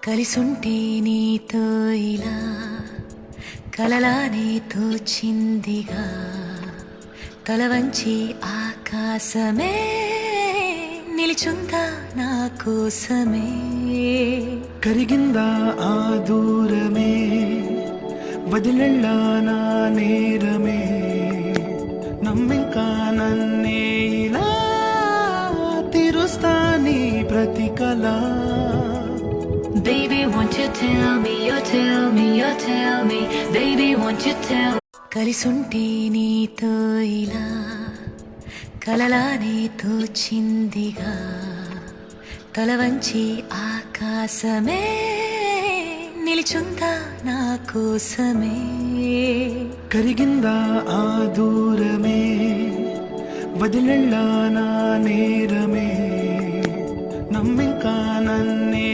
కలిసుంటే నీతో ఇలా కలలానే తోచిందిగా తల వంచి ఆకాశమే నిలిచుందా నా కోసమే కరిగిందా ఆ దూరమే వదిలెళ్ళా నా నేరమే నమ్మింకా నన్నే ఇలా తీరుస్తా నీ ప్రతి కళ Baby, won't you tell me, you tell me, you tell me Baby, won't you tell కలిసుంటే నీతో ఇలా కలలానే తోచిందిగా తల వంచి ఆకాశమే నిలిచుందా నా కోసమే కరిగిందా ఆ దూరమే వదిలెళ్ళా నా నేరమే నమ్మింకా నన్నే